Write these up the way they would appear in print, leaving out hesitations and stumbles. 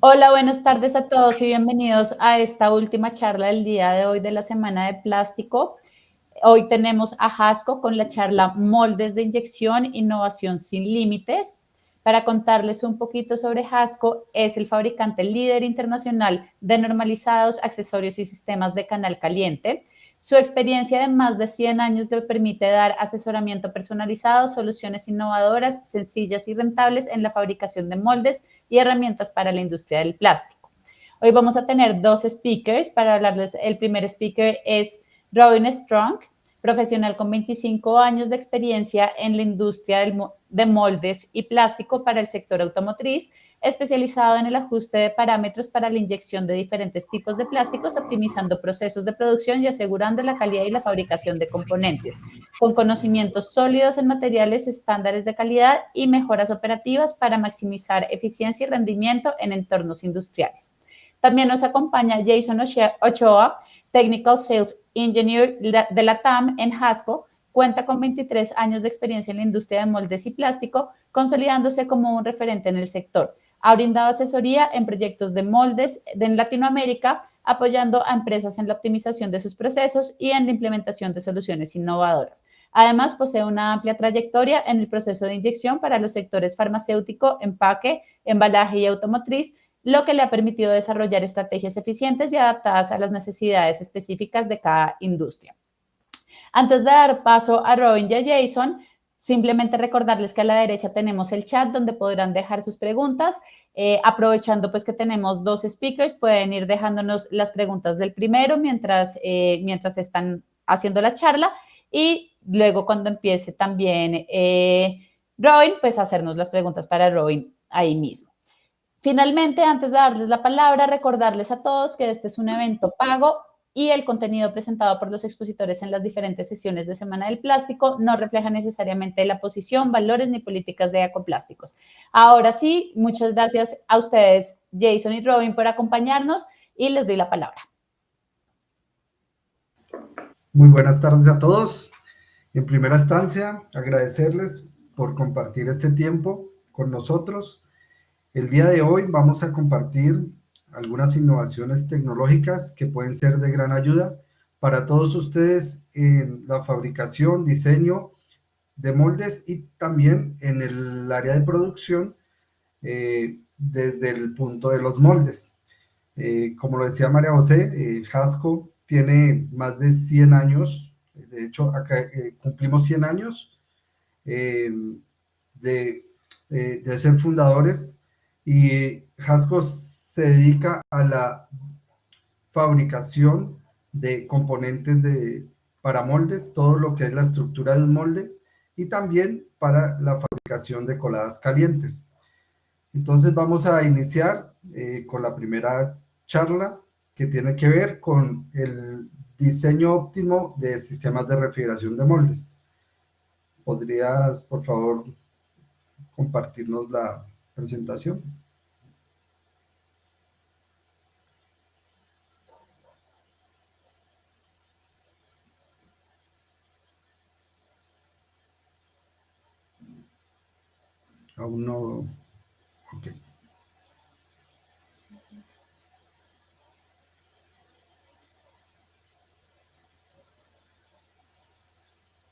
Hola, buenas tardes a todos y bienvenidos a esta última charla del día de hoy de la Semana de Plástico. Hoy tenemos a Hasco con la charla Moldes de inyección, innovación sin límites. Para contarles un poquito sobre Hasco, es el fabricante líder internacional de normalizados, accesorios y sistemas de canal caliente. Su experiencia de más de 100 años le permite dar asesoramiento personalizado, soluciones innovadoras, sencillas y rentables en la fabricación de moldes y herramientas para la industria del plástico. Hoy vamos a tener dos speakers para hablarles. El primer speaker es Robin Strong, profesional con 25 años de experiencia en la industria de moldes y plástico para el sector automotriz, especializado en el ajuste de parámetros para la inyección de diferentes tipos de plásticos, optimizando procesos de producción y asegurando la calidad y la fabricación de componentes, con conocimientos sólidos en materiales, estándares de calidad y mejoras operativas para maximizar eficiencia y rendimiento en entornos industriales. También nos acompaña Jason Ochoa, Technical Sales Engineer de la TAM en Hasco. Cuenta con 23 años de experiencia en la industria de moldes y plástico, consolidándose como un referente en el sector. Ha brindado asesoría en proyectos de moldes en Latinoamérica, apoyando a empresas en la optimización de sus procesos y en la implementación de soluciones innovadoras. Además, posee una amplia trayectoria en el proceso de inyección para los sectores farmacéutico, empaque, embalaje y automotriz, lo que le ha permitido desarrollar estrategias eficientes y adaptadas a las necesidades específicas de cada industria. Antes de dar paso a Robin y a Jason, simplemente recordarles que a la derecha tenemos el chat donde podrán dejar sus preguntas. Aprovechando pues que tenemos dos speakers, pueden ir dejándonos las preguntas del primero mientras están haciendo la charla, y luego cuando empiece también Robin, pues hacernos las preguntas para Robin ahí mismo. Finalmente, antes de darles la palabra, recordarles a todos que este es un evento pago y el contenido presentado por los expositores en las diferentes sesiones de Semana del Plástico no refleja necesariamente la posición, valores ni políticas de Ecoplásticos. Ahora sí, muchas gracias a ustedes, Jason y Robin, por acompañarnos, y les doy la palabra. Muy buenas tardes a todos. En primera instancia, agradecerles por compartir este tiempo con nosotros. El día de hoy vamos a compartir algunas innovaciones tecnológicas que pueden ser de gran ayuda para todos ustedes en la fabricación, diseño de moldes y también en el área de producción desde el punto de los moldes. Como lo decía María José, Hasco tiene más de 100 años, de hecho acá cumplimos 100 años eh, de, de ser fundadores, y Hasco se dedica a la fabricación de componentes para moldes, todo lo que es la estructura de un molde, y también para la fabricación de coladas calientes. Entonces vamos a iniciar con la primera charla, que tiene que ver con el diseño óptimo de sistemas de refrigeración de moldes. ¿Podrías, por favor, compartirnos la presentación? Aún no. Ok.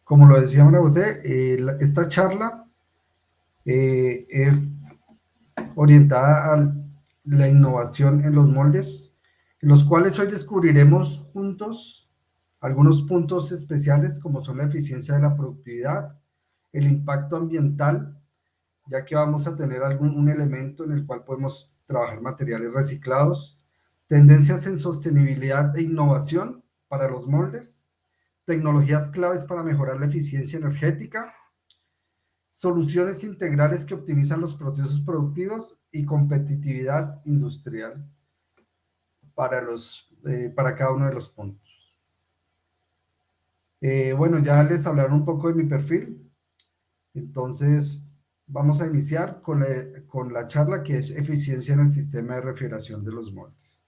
Como lo decía María José, esta charla es orientada a la innovación en los moldes, en los cuales hoy descubriremos juntos algunos puntos especiales como son la eficiencia de la productividad, el impacto ambiental, ya que vamos a tener un elemento en el cual podemos trabajar materiales reciclados, tendencias en sostenibilidad e innovación para los moldes, tecnologías claves para mejorar la eficiencia energética, soluciones integrales que optimizan los procesos productivos y competitividad industrial para cada uno de los puntos. Bueno, ya les hablaron un poco de mi perfil, entonces vamos a iniciar con la charla, que es eficiencia en el sistema de refrigeración de los moldes.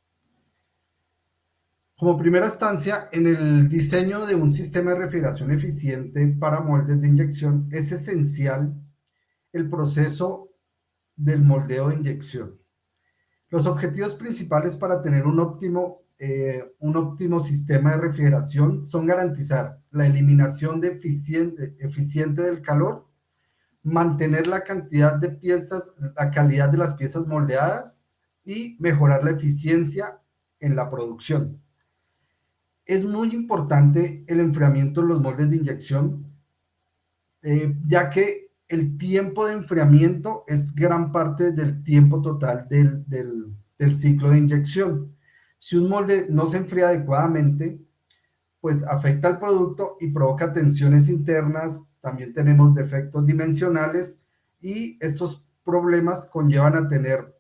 Como primera instancia, en el diseño de un sistema de refrigeración eficiente para moldes de inyección es esencial el proceso del moldeo de inyección. Los objetivos principales para tener un óptimo sistema de refrigeración son garantizar la eliminación eficiente del calor, mantener la cantidad de piezas, la calidad de las piezas moldeadas y mejorar la eficiencia en la producción. Es muy importante el enfriamiento de los moldes de inyección, ya que el tiempo de enfriamiento es gran parte del tiempo total del ciclo de inyección. Si un molde no se enfría adecuadamente, pues afecta al producto y provoca tensiones internas. También tenemos defectos dimensionales y estos problemas conllevan a tener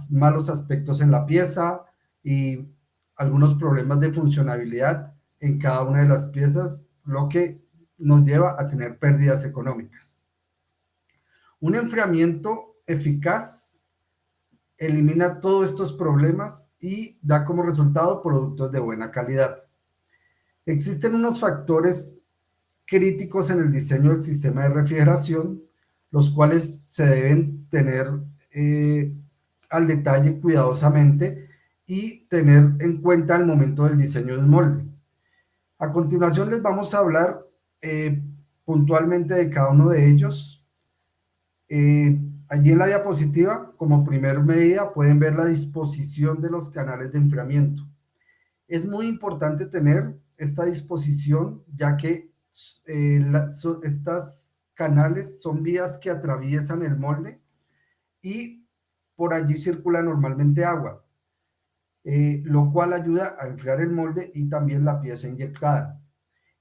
malos aspectos en la pieza y algunos problemas de funcionabilidad en cada una de las piezas, lo que nos lleva a tener pérdidas económicas. Un enfriamiento eficaz elimina todos estos problemas y da como resultado productos de buena calidad. Existen unos factores críticos en el diseño del sistema de refrigeración, los cuales se deben tener al detalle cuidadosamente y tener en cuenta al momento del diseño del molde. A continuación les vamos a hablar puntualmente de cada uno de ellos. Allí en la diapositiva, como primer medida, pueden ver la disposición de los canales de enfriamiento. Es muy importante tener esta disposición, ya que estas canales son vías que atraviesan el molde y por allí circula normalmente agua, lo cual ayuda a enfriar el molde y también la pieza inyectada.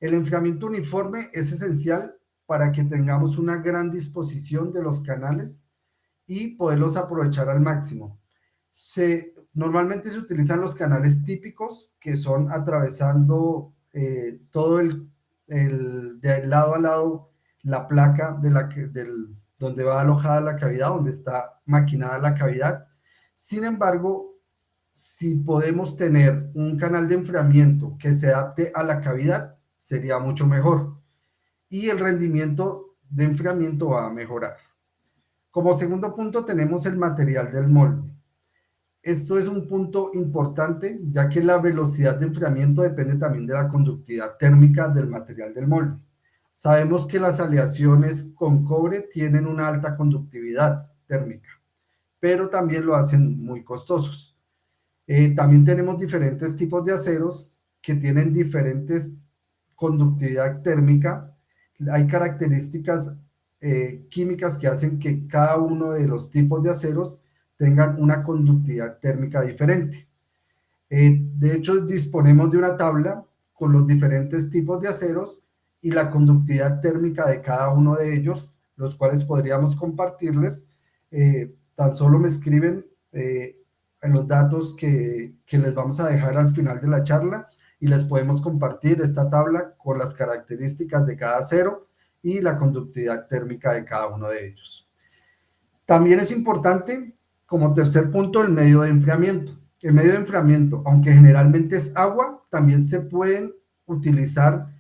El enfriamiento uniforme es esencial para que tengamos una gran disposición de los canales y poderlos aprovechar al máximo. Normalmente se utilizan los canales típicos, que son atravesando todo de lado a lado la placa donde va alojada la cavidad, donde está maquinada la cavidad. Sin embargo, si podemos tener un canal de enfriamiento que se adapte a la cavidad, sería mucho mejor y el rendimiento de enfriamiento va a mejorar. Como segundo punto tenemos el material del molde. Esto es un punto importante, ya que la velocidad de enfriamiento depende también de la conductividad térmica del material del molde. Sabemos que las aleaciones con cobre tienen una alta conductividad térmica, pero también lo hacen muy costosos. También tenemos diferentes tipos de aceros que tienen diferentes conductividad térmica. Hay características químicas que hacen que cada uno de los tipos de aceros tengan una conductividad térmica diferente. De hecho, disponemos de una tabla con los diferentes tipos de aceros y la conductividad térmica de cada uno de ellos, los cuales podríamos compartirles. Tan solo me escriben en los datos que les vamos a dejar al final de la charla y les podemos compartir esta tabla con las características de cada acero y la conductividad térmica de cada uno de ellos. También es importante, como tercer punto, el medio de enfriamiento. El medio de enfriamiento, aunque generalmente es agua, también se pueden utilizar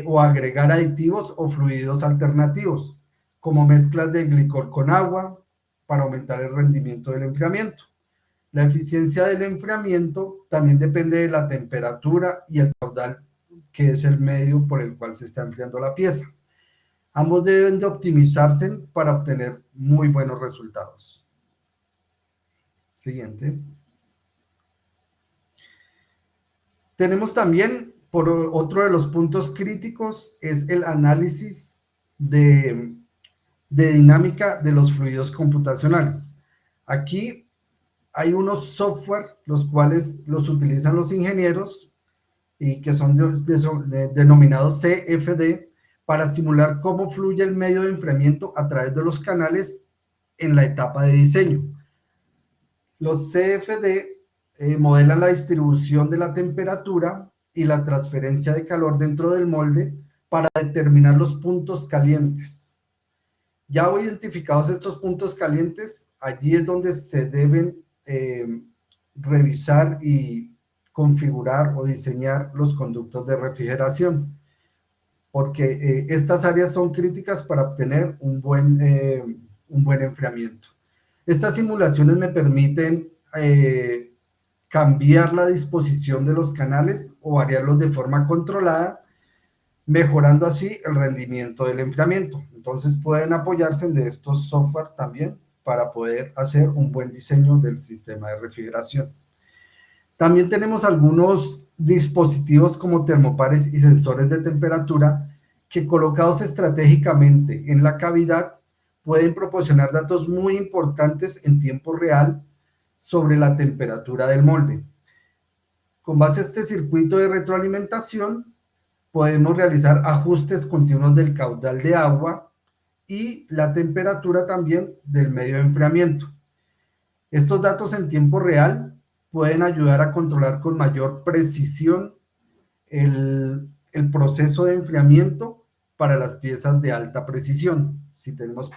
o agregar aditivos o fluidos alternativos, como mezclas de glicol con agua, para aumentar el rendimiento del enfriamiento. La eficiencia del enfriamiento también depende de la temperatura y el caudal, que es el medio por el cual se está enfriando la pieza. Ambos deben de optimizarse para obtener muy buenos resultados. Siguiente. Tenemos también, por otro de los puntos críticos, es el análisis de dinámica de los fluidos computacionales. Aquí hay unos software, los cuales los utilizan los ingenieros y que son denominados CFD, para simular cómo fluye el medio de enfriamiento a través de los canales en la etapa de diseño. Los CFD modelan la distribución de la temperatura y la transferencia de calor dentro del molde para determinar los puntos calientes. Ya identificados estos puntos calientes, allí es donde se deben revisar y configurar o diseñar los conductos de refrigeración, porque estas áreas son críticas para obtener un buen enfriamiento. Estas simulaciones me permiten cambiar la disposición de los canales o variarlos de forma controlada, mejorando así el rendimiento del enfriamiento. Entonces pueden apoyarse de estos software también para poder hacer un buen diseño del sistema de refrigeración. También tenemos algunos dispositivos como termopares y sensores de temperatura que, colocados estratégicamente en la cavidad, pueden proporcionar datos muy importantes en tiempo real sobre la temperatura del molde. Con base a este circuito de retroalimentación, podemos realizar ajustes continuos del caudal de agua y la temperatura también del medio de enfriamiento. Estos datos en tiempo real pueden ayudar a controlar con mayor precisión el proceso de enfriamiento para las piezas de alta precisión. Si tenemos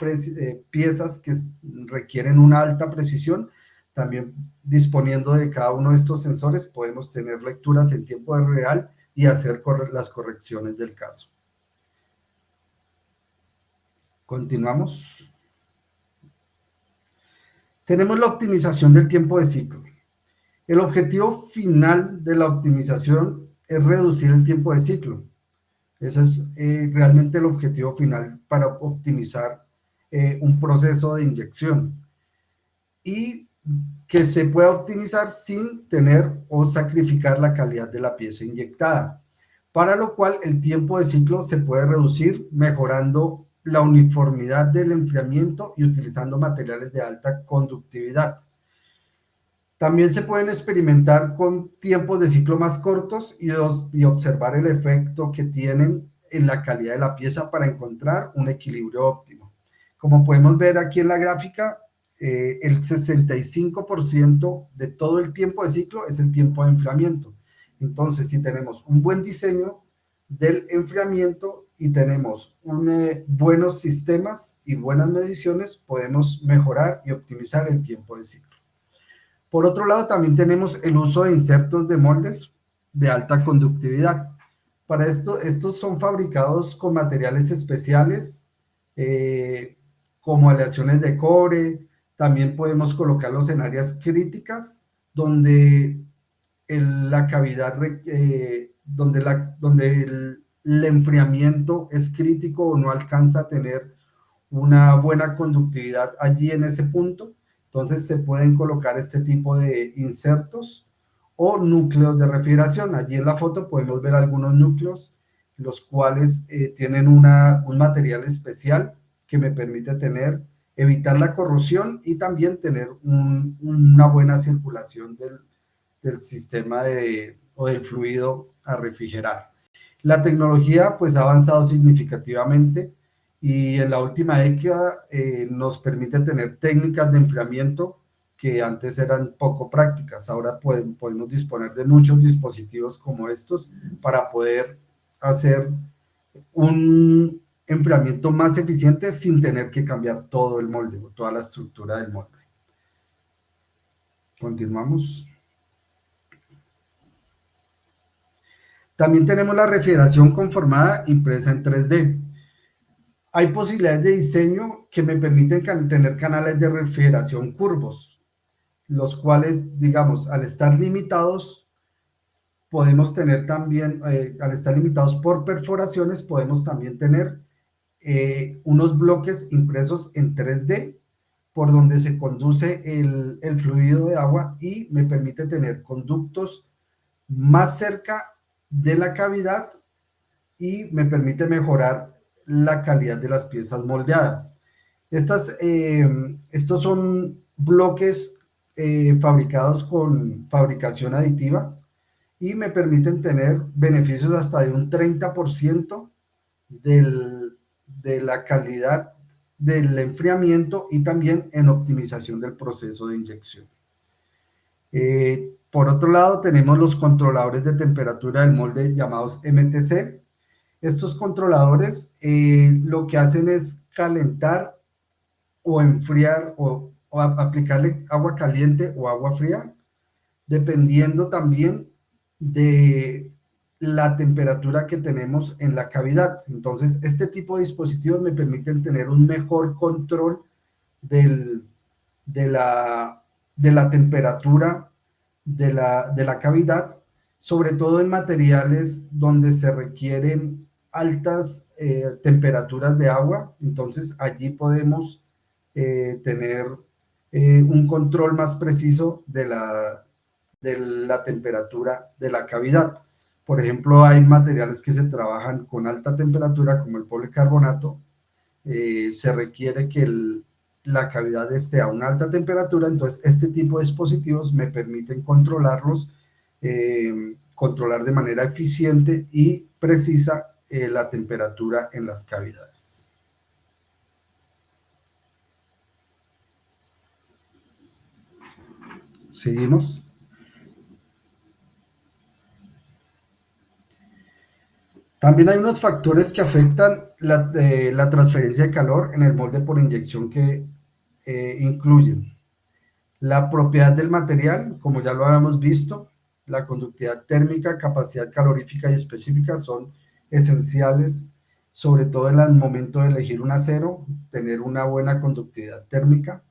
piezas que requieren una alta precisión, también disponiendo de cada uno de estos sensores podemos tener lecturas en tiempo real y hacer las correcciones del caso. Continuamos. Tenemos la optimización del tiempo de ciclo. El objetivo final de la optimización es reducir el tiempo de ciclo. Ese es realmente el objetivo final para optimizar un proceso de inyección y que se pueda optimizar sin tener o sacrificar la calidad de la pieza inyectada, para lo cual el tiempo de ciclo se puede reducir mejorando la uniformidad del enfriamiento y utilizando materiales de alta conductividad. También se pueden experimentar con tiempos de ciclo más cortos y observar el efecto que tienen en la calidad de la pieza para encontrar un equilibrio óptimo. Como podemos ver aquí en la gráfica, el 65% de todo el tiempo de ciclo es el tiempo de enfriamiento. Entonces, si tenemos un buen diseño del enfriamiento y tenemos buenos sistemas y buenas mediciones, podemos mejorar y optimizar el tiempo de ciclo. Por otro lado, también tenemos el uso de insertos de moldes de alta conductividad. Para esto, estos son fabricados con materiales especiales, como aleaciones de cobre. También podemos colocarlos en áreas críticas, donde la cavidad, donde el enfriamiento es crítico o no alcanza a tener una buena conductividad allí en ese punto. Entonces se pueden colocar este tipo de insertos o núcleos de refrigeración. Allí en la foto podemos ver algunos núcleos, los cuales tienen un material especial que me permite evitar la corrosión y también tener una buena circulación del sistema o del fluido a refrigerar. La tecnología pues ha avanzado significativamente y en la última década nos permite tener técnicas de enfriamiento que antes eran poco prácticas. Ahora podemos disponer de muchos dispositivos como estos para poder hacer un enfriamiento más eficiente sin tener que cambiar todo el molde o toda la estructura del molde. Continuamos. También tenemos la refrigeración conformada impresa en 3D. Hay posibilidades de diseño que me permiten tener canales de refrigeración curvos, los cuales, digamos, al estar limitados, podemos tener también, al estar limitados por perforaciones, podemos también tener unos bloques impresos en 3D por donde se conduce el fluido de agua y me permite tener conductos más cerca de la cavidad y me permite mejorar la calidad de las piezas moldeadas. Estos son bloques fabricados con fabricación aditiva y me permiten tener beneficios hasta de un 30% de la calidad del enfriamiento y también en optimización del proceso de inyección. Por otro lado, tenemos los controladores de temperatura del molde llamados MTC. Estos controladores lo que hacen es calentar o enfriar o aplicarle agua caliente o agua fría, dependiendo también de la temperatura que tenemos en la cavidad. Entonces, este tipo de dispositivos me permiten tener un mejor control de de la temperatura de la cavidad, sobre todo en materiales donde se requieren altas temperaturas de agua. Entonces allí podemos tener un control más preciso de la temperatura de la cavidad. Por ejemplo, hay materiales que se trabajan con alta temperatura, como el policarbonato. Se requiere que la cavidad esté a una alta temperatura, entonces este tipo de dispositivos me permiten controlarlos, controlar de manera eficiente y precisa la temperatura en las cavidades. Seguimos. También hay unos factores que afectan la transferencia de calor en el molde por inyección que incluyen la propiedad del material, como ya lo habíamos visto, la conductividad térmica, capacidad calorífica y específica son esenciales, sobre todo en el momento de elegir un acero, tener una buena conductividad térmica,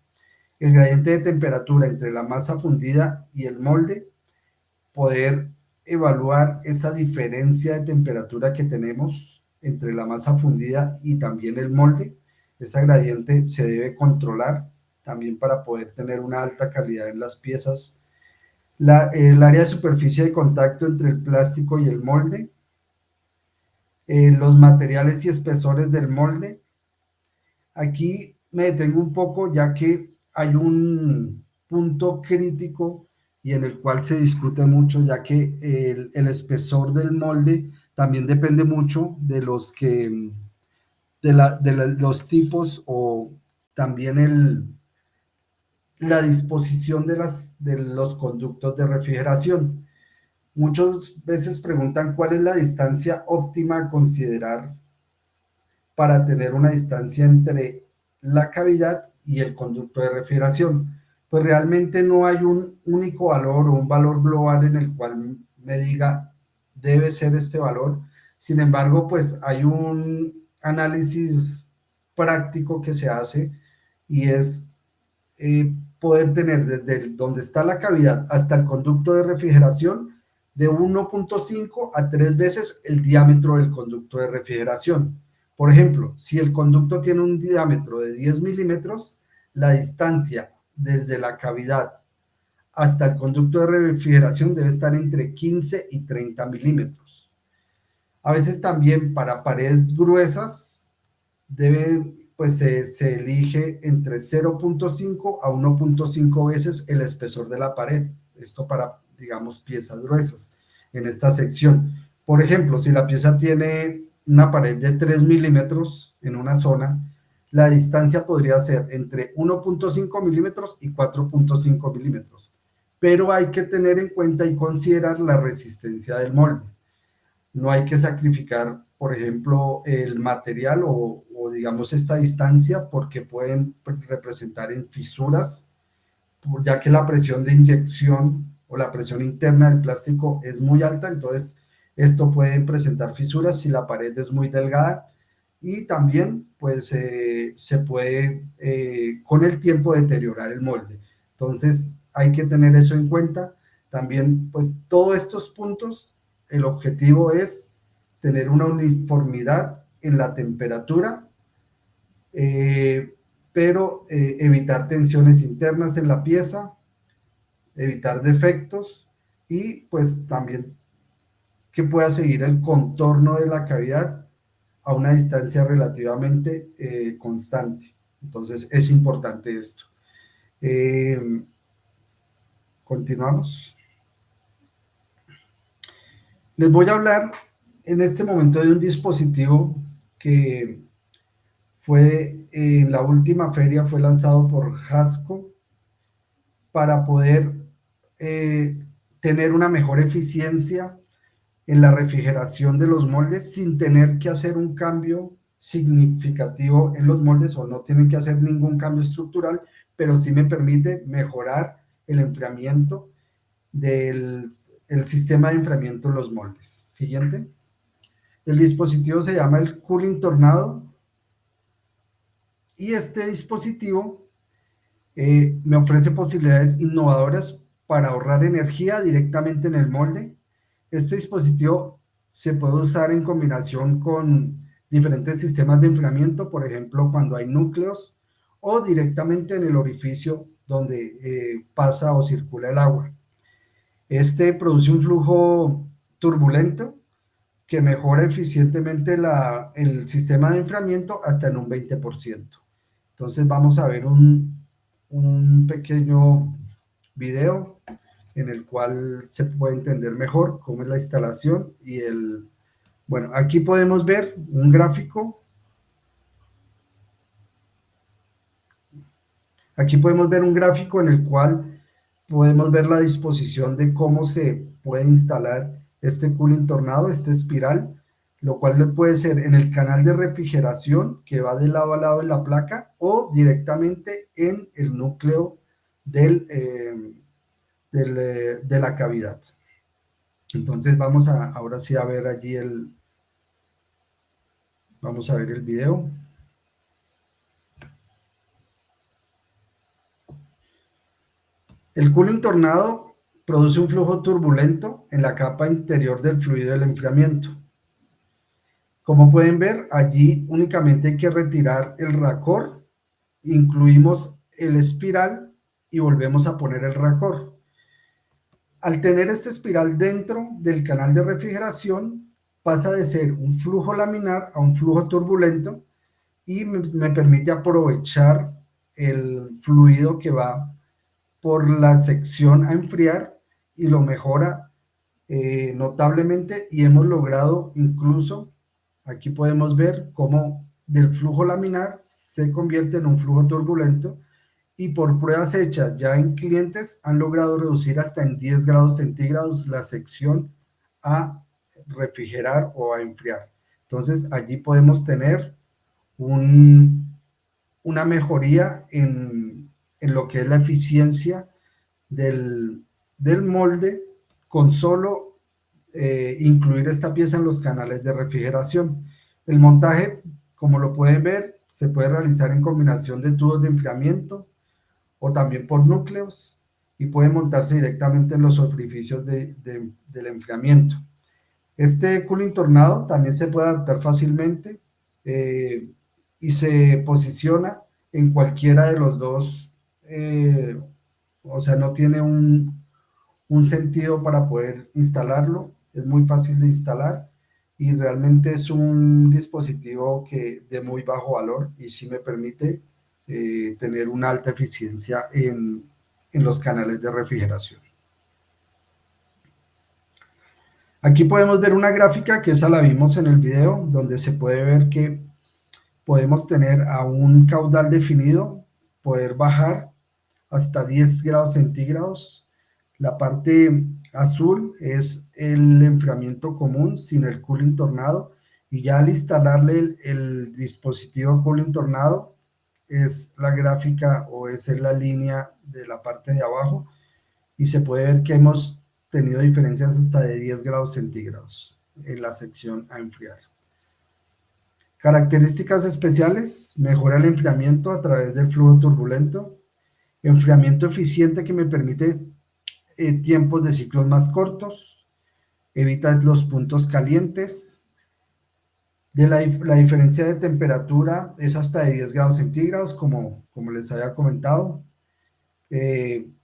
el gradiente de temperatura entre la masa fundida y el molde, poder evaluar esa diferencia de temperatura que tenemos entre la masa fundida y también el molde. Esa gradiente se debe controlar también para poder tener una alta calidad en las piezas. El área de superficie de contacto entre el plástico y el molde, los materiales y espesores del molde. Aquí me detengo un poco ya que hay un punto crítico y en el cual se discute mucho, ya que el espesor del molde también depende mucho de los tipos o también la disposición de los conductos de refrigeración. Muchas veces preguntan cuál es la distancia óptima a considerar para tener una distancia entre la cavidad y el conducto de refrigeración. Pues realmente no hay un único valor o un valor global en el cual me diga debe ser este valor. Sin embargo, pues hay un análisis práctico que se hace y es poder tener desde donde está la cavidad hasta el conducto de refrigeración de 1.5 a 3 veces el diámetro del conducto de refrigeración. Por ejemplo, si el conducto tiene un diámetro de 10 milímetros, la distancia desde la cavidad hasta el conducto de refrigeración debe estar entre 15 y 30 milímetros. A veces también para paredes gruesas pues se elige entre 0.5 a 1.5 veces el espesor de la pared. Esto para, digamos, piezas gruesas en esta sección. Por ejemplo, si la pieza tiene una pared de 3 milímetros en una zona, la distancia podría ser entre 1.5 milímetros y 4.5 milímetros. Pero hay que tener en cuenta y considerar la resistencia del molde. No hay que sacrificar, por ejemplo, el material o digamos esta distancia porque pueden representar en fisuras, ya que la presión de inyección o la presión interna del plástico es muy alta, entonces esto puede presentar fisuras si la pared es muy delgada y también pues se puede con el tiempo deteriorar el molde. Entonces hay que tener eso en cuenta. También pues todos estos puntos, el objetivo es tener una uniformidad en la temperatura, pero evitar tensiones internas en la pieza, evitar defectos y pues también que pueda seguir el contorno de la cavidad a una distancia relativamente constante. Entonces es importante esto. Continuamos. Les voy a hablar en este momento de un dispositivo que fue en la última feria, fue lanzado por Hasco para poder tener una mejor eficiencia en la refrigeración de los moldes sin tener que hacer un cambio significativo en los moldes o no tienen que hacer ningún cambio estructural, pero sí me permite mejorar el enfriamiento del el sistema de enfriamiento en los moldes. Siguiente. El dispositivo se llama el Cooling Tornado y este dispositivo Me ofrece posibilidades innovadoras para ahorrar energía directamente en el molde. Este dispositivo se puede usar en combinación con diferentes sistemas de enfriamiento, por ejemplo, cuando hay núcleos o directamente en el orificio donde pasa o circula el agua. Este produce un flujo turbulento que mejora eficientemente el sistema de enfriamiento hasta en un 20%. Entonces vamos a ver un pequeño video en el cual se puede entender mejor cómo es la instalación y bueno, aquí podemos ver un gráfico. Aquí podemos ver un gráfico en el cual podemos ver la disposición de cómo se puede instalar este cooling tornado, este espiral, lo cual puede ser en el canal de refrigeración que va de lado a lado de la placa o directamente en el núcleo de la cavidad. Entonces vamos ahora sí a ver allí vamos a ver el video. El cooling tornado produce un flujo turbulento en la capa interior del fluido del enfriamiento. Como pueden ver, allí únicamente hay que retirar el racor, incluimos el espiral y volvemos a poner el racor. Al tener este espiral dentro del canal de refrigeración, pasa de ser un flujo laminar a un flujo turbulento y me permite aprovechar el fluido que va por la sección a enfriar y lo mejora notablemente y hemos logrado incluso, aquí podemos ver cómo del flujo laminar se convierte en un flujo turbulento y por pruebas hechas ya en clientes han logrado reducir hasta en 10 grados centígrados la sección a refrigerar o a enfriar. Entonces allí podemos tener una mejoría en lo que es la eficiencia del molde con solo incluir esta pieza en los canales de refrigeración. El montaje, como lo pueden ver, se puede realizar en combinación de tubos de enfriamiento o también por núcleos y puede montarse directamente en los orificios del enfriamiento. Este cooling tornado también se puede adaptar fácilmente y se posiciona en cualquiera de los dos, o sea, no tiene un sentido para poder instalarlo, es muy fácil de instalar y realmente es un dispositivo de muy bajo valor y sí me permite tener una alta eficiencia en los canales de refrigeración. Aquí podemos ver una gráfica que esa la vimos en el video, donde se puede ver que podemos tener a un caudal definido, poder bajar hasta 10 grados centígrados. La parte azul es el enfriamiento común sin el cooling tornado y ya al instalarle el dispositivo cooling tornado es la gráfica o es la línea de la parte de abajo y se puede ver que hemos tenido diferencias hasta de 10 grados centígrados en la sección a enfriar. Características especiales: mejora el enfriamiento a través del flujo turbulento, enfriamiento eficiente que me permite tiempos de ciclos más cortos, evita los puntos calientes, la diferencia de temperatura es hasta de 10 grados centígrados, como les había comentado,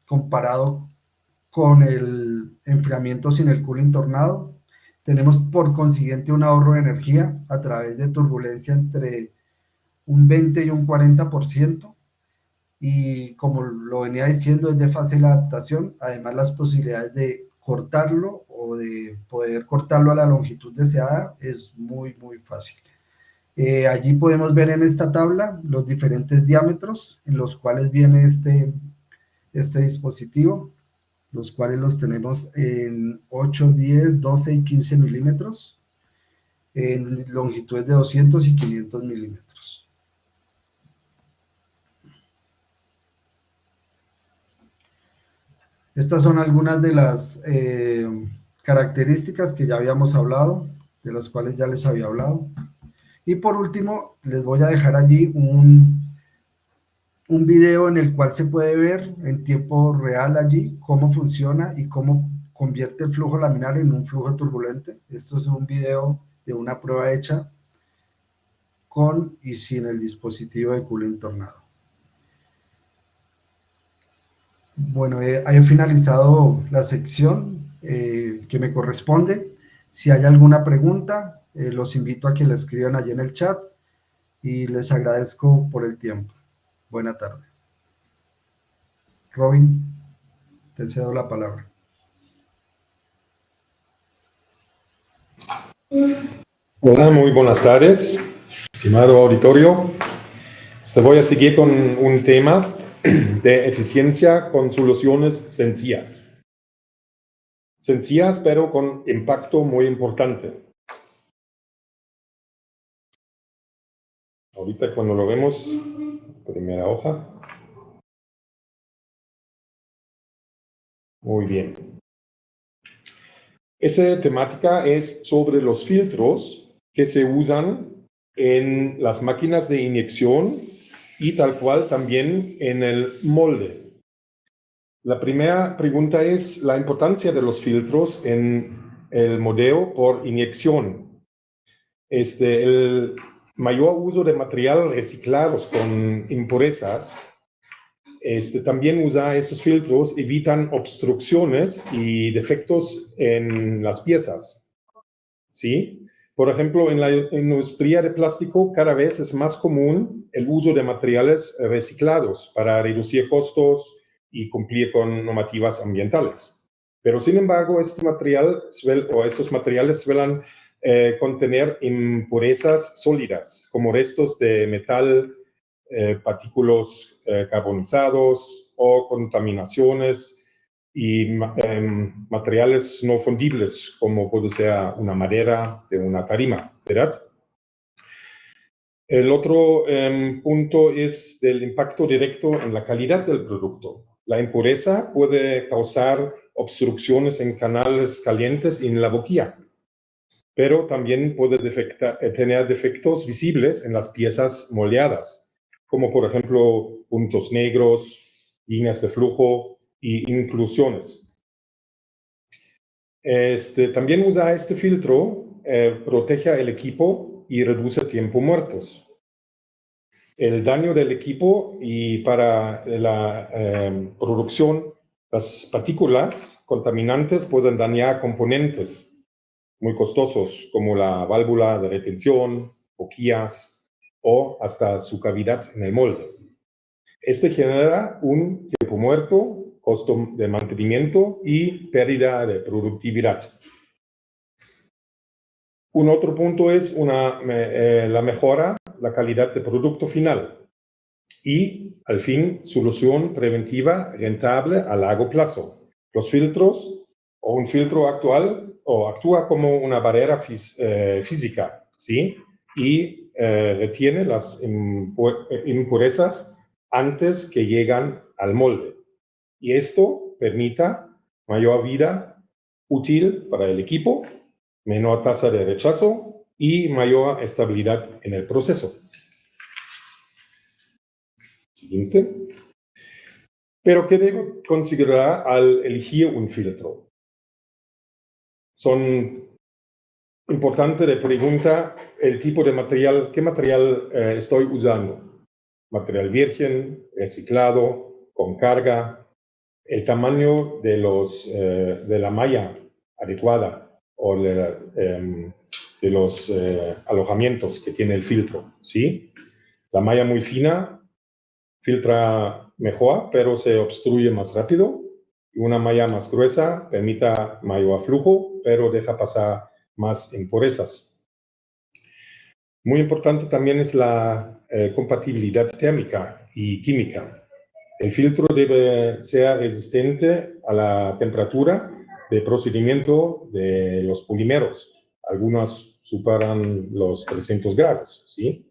comparado con el enfriamiento sin el cooling tornado. Tenemos por consiguiente un ahorro de energía a través de turbulencia entre un 20 y un 40%, y como lo venía diciendo, es de fácil adaptación. Además, las posibilidades de cortarlo o de poder cortarlo a la longitud deseada es muy, muy fácil. Allí podemos ver en esta tabla los diferentes diámetros en los cuales viene este dispositivo, los cuales los tenemos en 8, 10, 12 y 15 milímetros, en longitudes de 200 y 500 milímetros. Estas son algunas de las características que ya habíamos hablado, de las cuales ya les había hablado. Y por último, les voy a dejar allí un video en el cual se puede ver en tiempo real allí cómo funciona y cómo convierte el flujo laminar en un flujo turbulente. Esto es un video de una prueba hecha con y sin el dispositivo de Cooling Tornado. Bueno, he finalizado la sección que me corresponde. Si hay alguna pregunta, los invito a que la escriban allí en el chat y les agradezco por el tiempo. Buena tarde. Robin, te cedo la palabra. Hola, muy buenas tardes, estimado auditorio. Voy a seguir con un tema de eficiencia con soluciones sencillas. Sencillas, pero con impacto muy importante. Ahorita cuando lo vemos, primera hoja. Muy bien. Esa temática es sobre los filtros que se usan en las máquinas de inyección y tal cual también en el molde. La primera pregunta es la importancia de los filtros en el moldeo por inyección. El mayor uso de materiales reciclados con impurezas, también usa estos filtros, evitan obstrucciones y defectos en las piezas. ¿Sí? Por ejemplo, en la industria de plástico cada vez es más común el uso de materiales reciclados para reducir costos y cumplir con normativas ambientales. Pero sin embargo, estos materiales suelen contener impurezas sólidas, como restos de metal, partículas carbonizados o contaminaciones y materiales no fundibles, como puede ser una madera de una tarima, ¿verdad? El otro punto es del impacto directo en la calidad del producto. La impureza puede causar obstrucciones en canales calientes y en la boquilla, pero también puede tener defectos visibles en las piezas moldeadas, como por ejemplo puntos negros, líneas de flujo y inclusiones. También usa este filtro, protege el equipo y reduce tiempo muertos. El daño del equipo y para la producción, las partículas contaminantes pueden dañar componentes muy costosos como la válvula de retención, boquillas o hasta su cavidad en el molde. Genera un tiempo muerto, costo de mantenimiento y pérdida de productividad. Un otro punto es la mejora, la calidad de producto final y, al fin, solución preventiva rentable a largo plazo. Los filtros o un filtro actúa como una barrera física, ¿sí? Y retiene las impurezas antes que llegan al molde. Y esto permite mayor vida útil para el equipo, menor tasa de rechazo y mayor estabilidad en el proceso. Siguiente. Pero, ¿qué debo considerar al elegir un filtro? Son importantes de preguntar el tipo de material, ¿qué material estoy usando? Material virgen, reciclado, con carga, el tamaño de la malla adecuada o de los alojamientos que tiene el filtro, ¿sí? La malla muy fina filtra mejor, pero se obstruye más rápido. Y una malla más gruesa permite mayor flujo, pero deja pasar más impurezas. Muy importante también es la compatibilidad térmica y química. El filtro debe ser resistente a la temperatura de procedimiento de los polímeros. Algunos superan los 300 grados, ¿sí?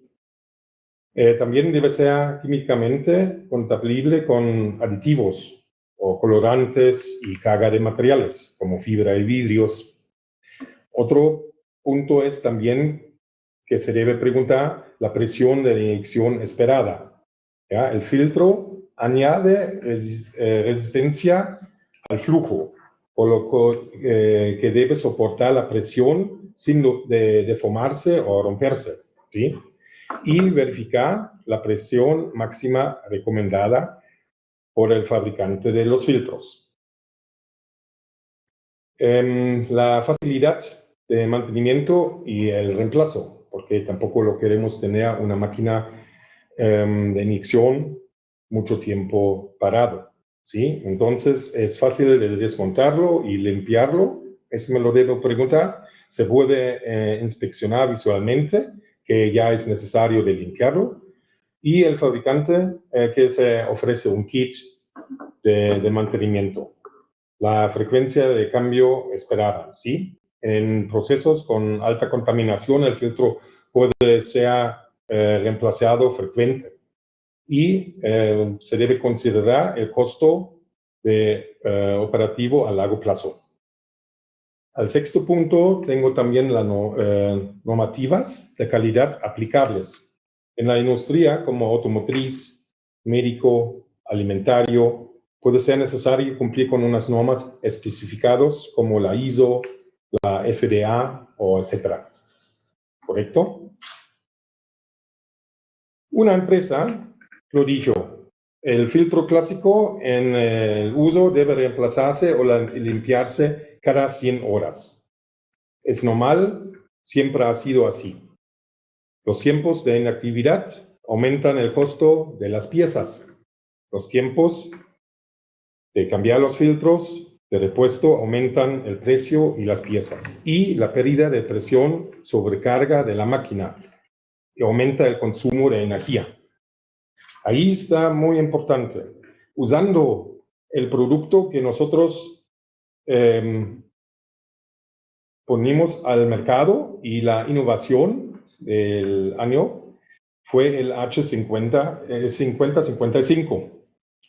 También debe ser químicamente compatible con aditivos o colorantes y carga de materiales, como fibra y vidrios. Otro punto es también que se debe preguntar la presión de la inyección esperada. ¿ya? El filtro añade resistencia al flujo, por lo que debe soportar la presión sin deformarse o romperse, ¿sí? Y verificar la presión máxima recomendada por el fabricante de los filtros. La facilidad de mantenimiento y el reemplazo, porque tampoco lo queremos tener una máquina de inyección mucho tiempo parado, ¿sí? Entonces es fácil de desmontarlo y limpiarlo. Eso me lo debo preguntar. Se puede inspeccionar visualmente que ya es necesario de limpiarlo. Y el fabricante que se ofrece un kit de mantenimiento. La frecuencia de cambio esperada, ¿sí? En procesos con alta contaminación, el filtro puede ser reemplazado frecuente y se debe considerar el costo operativo a largo plazo. Al sexto punto, tengo también las normativas de calidad aplicables. En la industria como automotriz, médico, alimentario, puede ser necesario cumplir con unas normas especificadas como la ISO, la FDA o etcétera. ¿Correcto? Una empresa lo dijo, el filtro clásico en el uso debe reemplazarse o limpiarse cada 100 horas. Es normal, siempre ha sido así. Los tiempos de inactividad aumentan el costo de las piezas. Los tiempos de cambiar los filtros de repuesto aumentan el precio y las piezas. Y la pérdida de presión sobrecarga de la máquina y aumenta el consumo de energía. Ahí está muy importante. Usando el producto que nosotros ponimos al mercado y la innovación del año fue el H5055,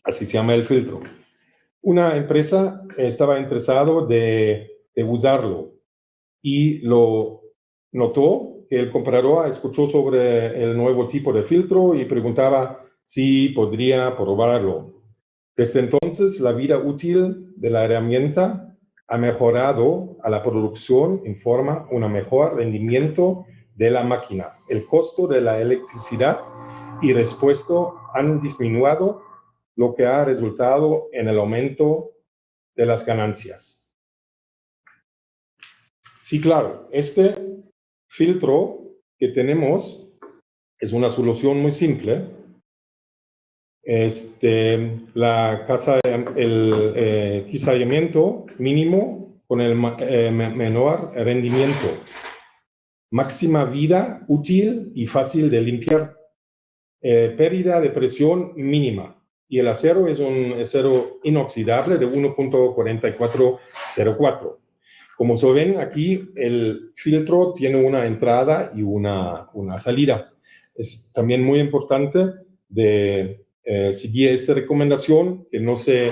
así se llama el filtro. Una empresa estaba interesado de usarlo y lo notó que el comprador escuchó sobre el nuevo tipo de filtro y preguntaba si podría probarlo. Desde entonces, la vida útil de la herramienta ha mejorado a la producción en forma un mejor rendimiento de la máquina. El costo de la electricidad y repuesto han disminuido, lo que ha resultado en el aumento de las ganancias. Sí, claro, este filtro que tenemos es una solución muy simple. El quizallamiento mínimo con el menor rendimiento. Máxima vida útil y fácil de limpiar. Pérdida de presión mínima. Y el acero es un acero inoxidable de 1.4404. Como se ven aquí, el filtro tiene una entrada y una salida. Es también muy importante de seguir esta recomendación, que no se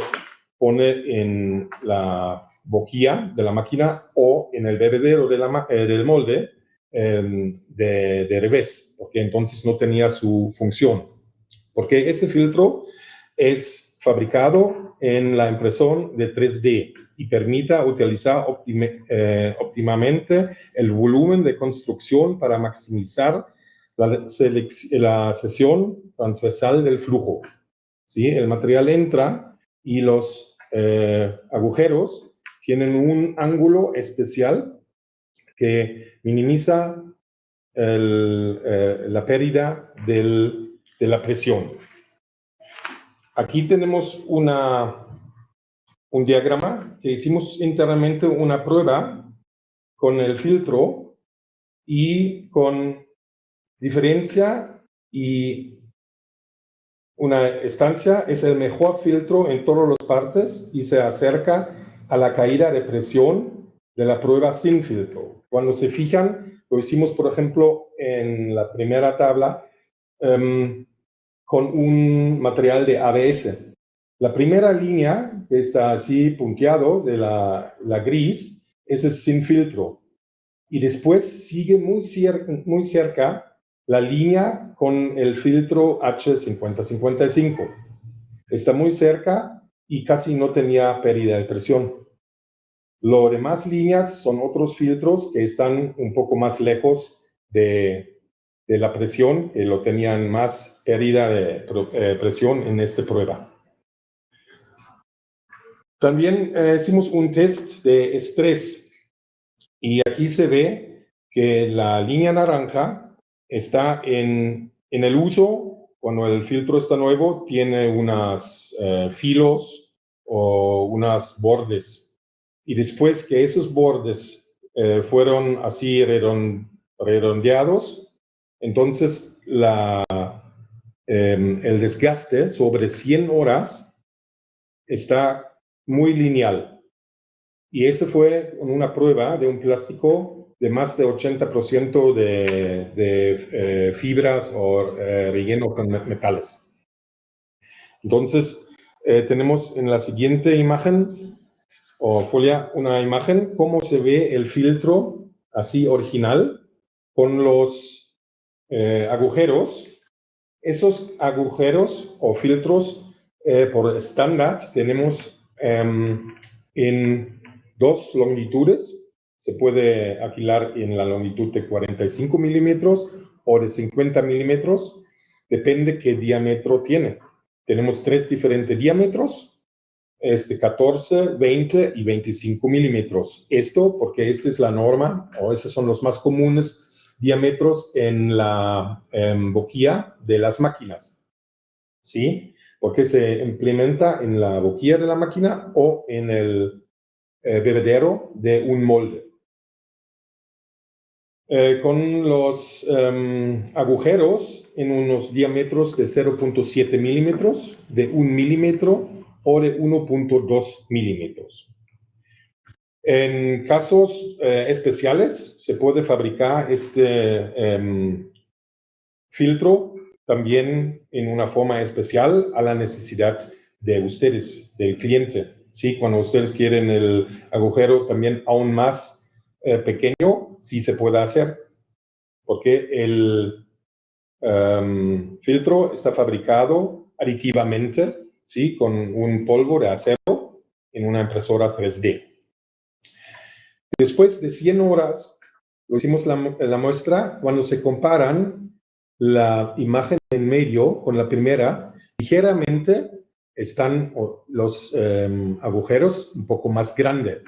pone en la boquilla de la máquina o en el bebedero del molde de revés, porque entonces no tenía su función. Porque este filtro es fabricado en la impresión de 3D y permite utilizar óptimamente el volumen de construcción para maximizar la sección transversal del flujo. ¿Sí? El material entra y los agujeros tienen un ángulo especial que minimiza la pérdida de la presión. Aquí tenemos un diagrama que hicimos internamente una prueba con el filtro y con diferencia y una estancia es el mejor filtro en todas las partes y se acerca a la caída de presión de la prueba sin filtro. Cuando se fijan, lo hicimos, por ejemplo, en la primera tabla con un material de ABS. La primera línea, que está así punteado, de la gris, ese es sin filtro. Y después sigue muy cerca la línea con el filtro H5055. Está muy cerca y casi no tenía pérdida de presión. Las demás líneas son otros filtros que están un poco más lejos de la presión, que lo tenían más pérdida de presión en esta prueba. También hicimos un test de estrés y aquí se ve que la línea naranja está en el uso, cuando el filtro está nuevo, tiene unos filos o unos bordes. Y después que esos bordes fueron así redondeados, entonces el desgaste sobre 100 horas está muy lineal. Y eso fue una prueba de un plástico de más de 80% de fibras o relleno con metales. Entonces, tenemos en la siguiente imagen o folia una imagen cómo se ve el filtro así original con los agujeros. Esos agujeros o filtros por estándar tenemos en 2 longitudes. Se puede alquilar en la longitud de 45 milímetros o de 50 milímetros. Depende qué diámetro tiene. Tenemos 3 diferentes diámetros. 14, 20 y 25 milímetros. Esto porque esta es la norma, o esos son los más comunes diámetros en la boquilla de las máquinas. ¿Sí? Porque se implementa en la boquilla de la máquina o en el bebedero de un molde. Con los agujeros en unos diámetros de 0.7 milímetros, de 1 milímetro o de 1.2 milímetros. En casos especiales se puede fabricar este filtro también en una forma especial a la necesidad de ustedes, del cliente. ¿Sí? Cuando ustedes quieren el agujero también aún más pequeño, sí se puede hacer, porque el filtro está fabricado aditivamente, ¿sí? Con un polvo de acero en una impresora 3D. Después de 100 horas, lo hicimos la muestra, cuando se comparan la imagen en medio con la primera, ligeramente están los agujeros un poco más grandes.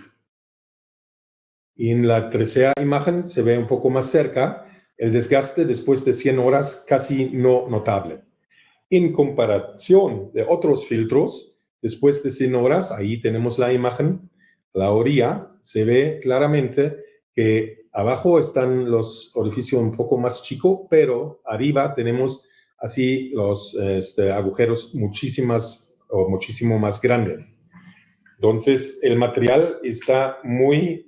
Y en la tercera imagen se ve un poco más cerca, el desgaste después de 100 horas casi no notable. En comparación de otros filtros, después de 100 horas, ahí tenemos la imagen, la orilla, se ve claramente que abajo están los orificios un poco más chicos, pero arriba tenemos así los agujeros muchísimo más grandes. Entonces, el material está muy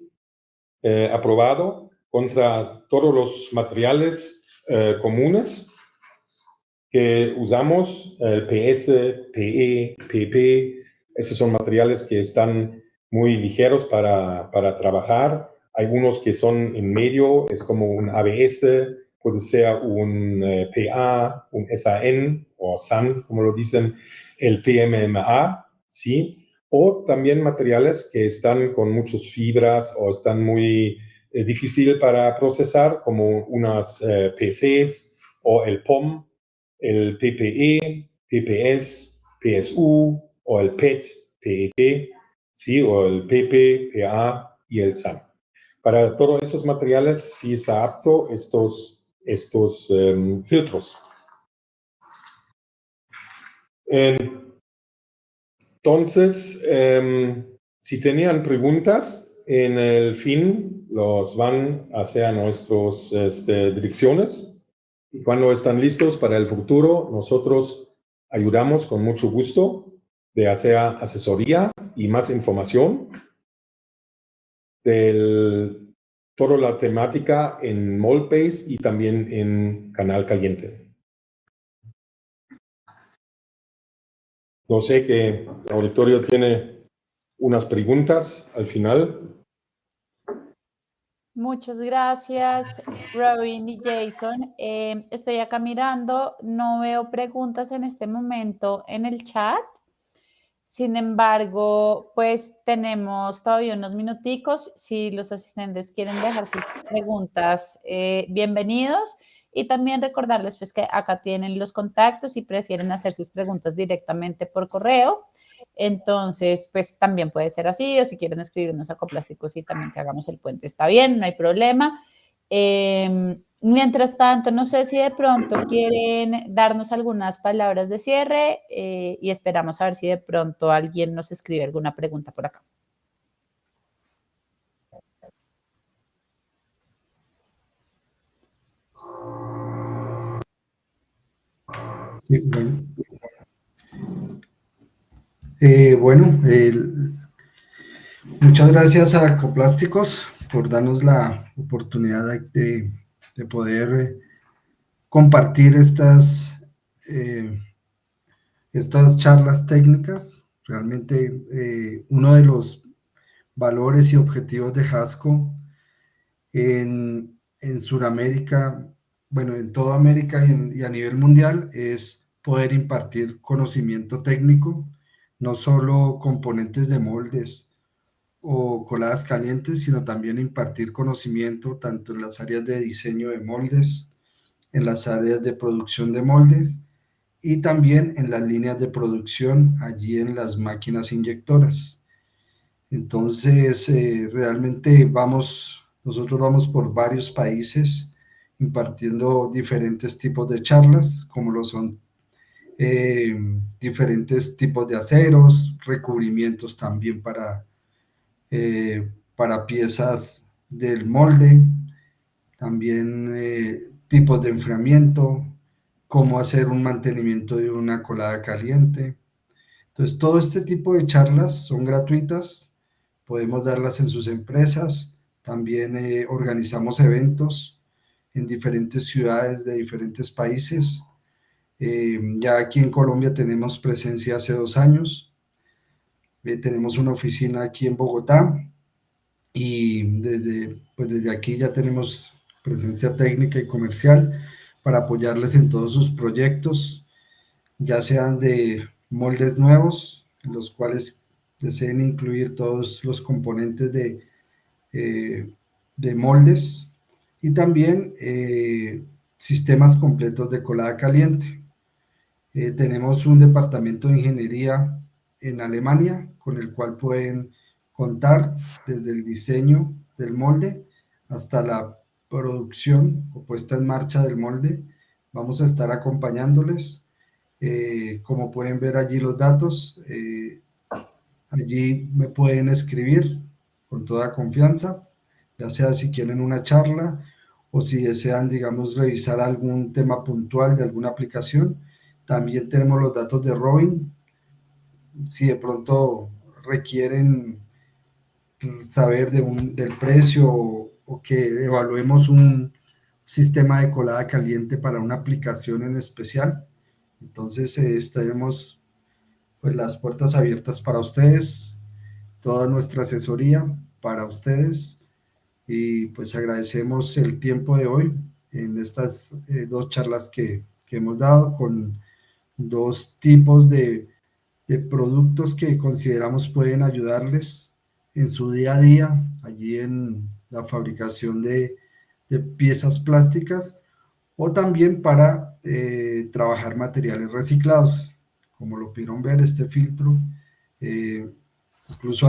aprobado contra todos los materiales comunes que usamos, el PS, PE, PP. Esos son materiales que están muy ligeros para trabajar. Hay unos que son en medio, es como un ABS, puede ser un PA, un SAN o SAN, como lo dicen, el PMMA, ¿sí? O también materiales que están con muchas fibras o están muy difícil para procesar, como unas PCs o el POM, el PPE, PPS, PSU o el PET, PET, ¿sí? O el PP, PA y el SAN. Para todos esos materiales sí está apto estos filtros. Entonces, si tenían preguntas, en el fin los van hacia nuestras direcciones. Y cuando están listos para el futuro, nosotros ayudamos con mucho gusto de hacer asesoría y más información de toda la temática en Moldbase y también en Canal Caliente. No sé que el auditorio tiene unas preguntas al final. Muchas gracias, Robin y Jason. Estoy acá mirando, no veo preguntas en este momento en el chat. Sin embargo, pues tenemos todavía unos minuticos. Si los asistentes quieren dejar sus preguntas, bienvenidos. Y también recordarles pues, que acá tienen los contactos y prefieren hacer sus preguntas directamente por correo. Entonces, pues también puede ser así, o si quieren escribirnos a Coplásticos y también que hagamos el puente, está bien, no hay problema. Mientras tanto, no sé si de pronto quieren darnos algunas palabras de cierre y esperamos a ver si de pronto alguien nos escribe alguna pregunta por acá. Sí, bueno, muchas gracias a Coplásticos por darnos la oportunidad de poder compartir estas charlas técnicas. Realmente uno de los valores y objetivos de Hasco en Sudamérica, bueno, en toda América y a nivel mundial es poder impartir conocimiento técnico, no solo componentes de moldes o coladas calientes, sino también impartir conocimiento tanto en las áreas de diseño de moldes, en las áreas de producción de moldes y también en las líneas de producción allí en las máquinas inyectoras. Entonces, realmente nosotros vamos por varios países impartiendo diferentes tipos de charlas, como lo son diferentes tipos de aceros, recubrimientos también para piezas del molde, también tipos de enfriamiento, cómo hacer un mantenimiento de una colada caliente. Entonces, todo este tipo de charlas son gratuitas, podemos darlas en sus empresas, también organizamos eventos en diferentes ciudades de diferentes países. Ya aquí en Colombia tenemos presencia hace 2 años, tenemos una oficina aquí en Bogotá y desde aquí ya tenemos presencia técnica y comercial para apoyarles en todos sus proyectos, ya sean de moldes nuevos, en los cuales deseen incluir todos los componentes de moldes y también sistemas completos de colada caliente. Tenemos un departamento de ingeniería en Alemania con el cual pueden contar desde el diseño del molde hasta la producción o puesta en marcha del molde. Vamos a estar acompañándoles. Como pueden ver allí los datos, allí me pueden escribir con toda confianza, ya sea si quieren una charla o si desean, digamos, revisar algún tema puntual de alguna aplicación. También tenemos los datos de Robin, si de pronto requieren saber del precio o que evaluemos un sistema de colada caliente para una aplicación en especial. Entonces, tenemos pues las puertas abiertas para ustedes, toda nuestra asesoría para ustedes y pues agradecemos el tiempo de hoy en estas 2 charlas que hemos dado con 2 tipos de productos que consideramos pueden ayudarles en su día a día, allí en la fabricación de piezas plásticas o también para trabajar materiales reciclados. Como lo pudieron ver, este filtro incluso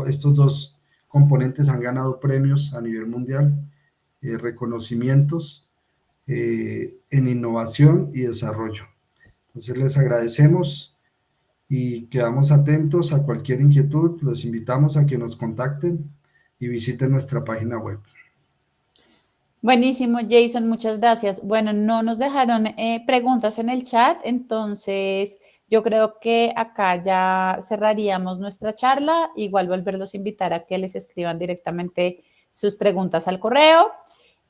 estos 2 componentes han ganado premios a nivel mundial, reconocimientos en innovación y desarrollo. Entonces les agradecemos y quedamos atentos a cualquier inquietud. Los invitamos a que nos contacten y visiten nuestra página web. Buenísimo, Jason, muchas gracias. Bueno, no nos dejaron preguntas en el chat, entonces yo creo que acá ya cerraríamos nuestra charla. Igual volverlos a invitar a que les escriban directamente sus preguntas al correo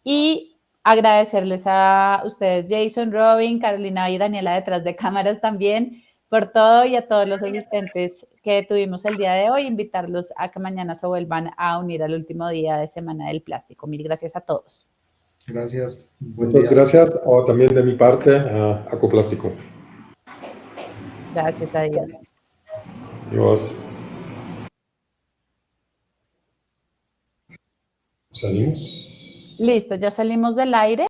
y agradecerles a ustedes, Jason, Robin, Carolina y Daniela detrás de cámaras también por todo y a todos los asistentes que tuvimos el día de hoy, invitarlos a que mañana se vuelvan a unir al último día de Semana del Plástico. Mil gracias a todos. Gracias. Buen Muchas día. gracias también de mi parte a Acoplástico. Gracias a Dios. Adiós. Salimos. Listo, ya salimos del aire.